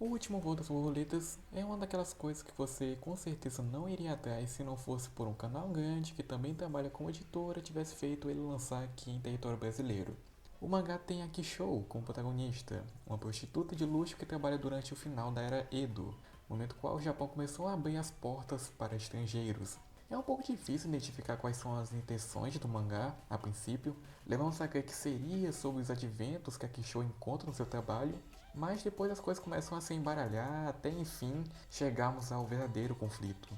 O último voo das borboletas é uma daquelas coisas que você com certeza não iria atrás se não fosse por um canal grande que também trabalha como editora tivesse feito ele lançar aqui em território brasileiro. O mangá tem a Kishou como protagonista, uma prostituta de luxo que trabalha durante o final da era Edo, momento qual o Japão começou a abrir as portas para estrangeiros. É um pouco difícil identificar quais são as intenções do mangá, a princípio, levamos a crer que seria sobre os adventos que a Kishou encontra no seu trabalho, mas depois as coisas começam a se embaralhar até enfim chegarmos ao verdadeiro conflito.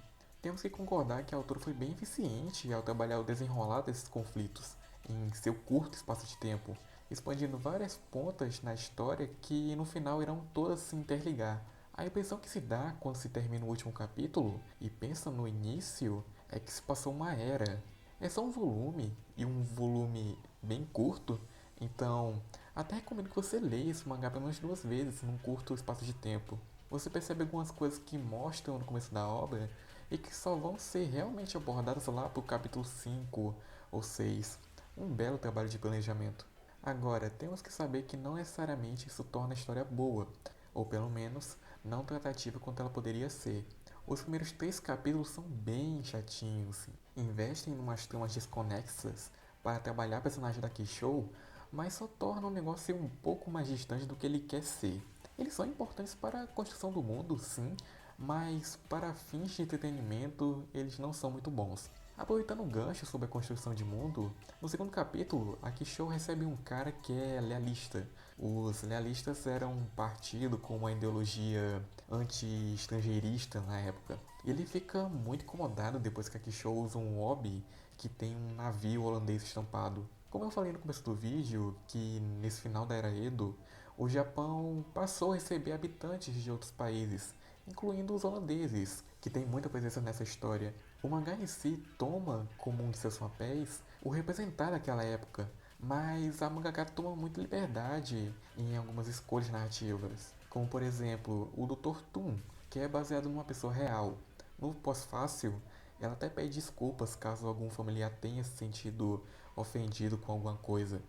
Temos que concordar que a autora foi bem eficiente ao trabalhar o desenrolar desses conflitos em seu curto espaço de tempo, expandindo várias pontas na história que no final irão todas se interligar. A impressão que se dá quando se termina o último capítulo e pensa no início é que se passou uma era. É só um volume e um volume bem curto, então até recomendo que você leia esse mangá pelo menos 2 vezes num curto espaço de tempo. Você percebe algumas coisas que mostram no começo da obra e que só vão ser realmente abordadas lá pro capítulo 5 ou 6. Um belo trabalho de planejamento. Agora, temos que saber que não necessariamente isso torna a história boa, ou pelo menos não tratativa quanto ela poderia ser. Os primeiros 3 capítulos são bem chatinhos, investem em umas tramas desconexas para trabalhar a personagem da Kishou, mas só tornam o negócio ser um pouco mais distante do que ele quer ser. Eles são importantes para a construção do mundo, sim, mas para fins de entretenimento eles não são muito bons. Aproveitando o gancho sobre a construção de mundo, no segundo capítulo, a Kishou recebe um cara que é lealista. Os lealistas eram um partido com uma ideologia anti-estrangeirista na época. E ele fica muito incomodado depois que a Kishou usa um hobby que tem um navio holandês estampado. Como eu falei no começo do vídeo, que nesse final da era Edo, o Japão passou a receber habitantes de outros países, incluindo os holandeses, que tem muita presença nessa história. O mangá em si toma como um de seus papéis o representar aquela época, mas a mangaka toma muita liberdade em algumas escolhas narrativas, como por exemplo o Dr. Toon, que é baseado numa pessoa real. No pós-fácil, ela até pede desculpas caso algum familiar tenha se sentido ofendido com alguma coisa.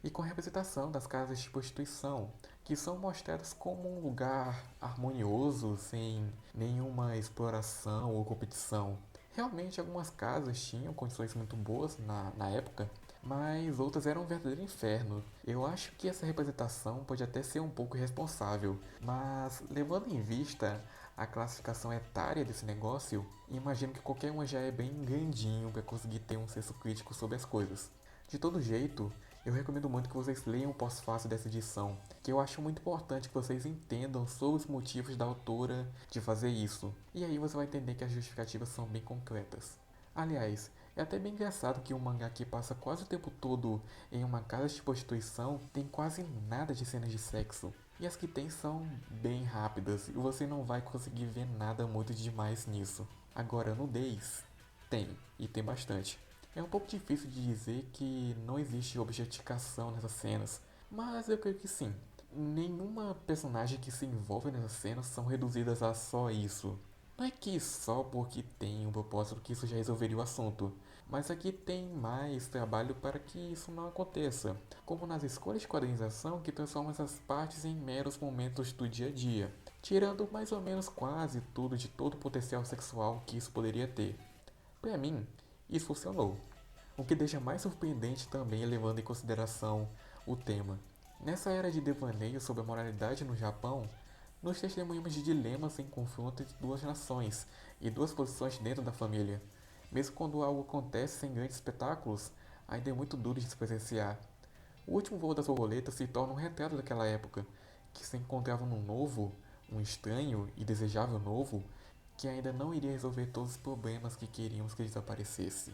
E com a representação das casas de prostituição, que são mostradas como um lugar harmonioso, sem nenhuma exploração ou competição. Realmente, algumas casas tinham condições muito boas na época, mas outras eram um verdadeiro inferno. Eu acho que essa representação pode até ser um pouco irresponsável, mas levando em vista a classificação etária desse negócio, imagino que qualquer um já é bem grandinho para conseguir ter um senso crítico sobre as coisas. De todo jeito, eu recomendo muito que vocês leiam o pós-fácil dessa edição, que eu acho muito importante que vocês entendam sobre os motivos da autora de fazer isso. E aí você vai entender que as justificativas são bem concretas. Aliás, é até bem engraçado que um mangá que passa quase o tempo todo em uma casa de prostituição tem quase nada de cenas de sexo. E as que tem são bem rápidas e você não vai conseguir ver nada muito demais nisso. Agora, nudez tem, e tem bastante. É um pouco difícil de dizer que não existe objetificação nessas cenas, mas eu creio que sim. Nenhuma personagem que se envolve nessas cenas são reduzidas a só isso. Não é que só porque tem um propósito que isso já resolveria o assunto, mas aqui tem mais trabalho para que isso não aconteça, como nas escolhas de quadrinização que transformam essas partes em meros momentos do dia a dia, tirando mais ou menos quase tudo de todo o potencial sexual que isso poderia ter. Para mim, isso funcionou. O que deixa mais surpreendente também é levando em consideração o tema. Nessa era de devaneio sobre a moralidade no Japão, nos testemunhamos de dilemas em confronto entre duas nações e duas posições dentro da família. Mesmo quando algo acontece sem grandes espetáculos, ainda é muito duro de se presenciar. O último voo das borboletas se torna um retrato daquela época, que se encontrava num novo, um estranho e desejável novo, que ainda não iria resolver todos os problemas que queríamos que desaparecesse.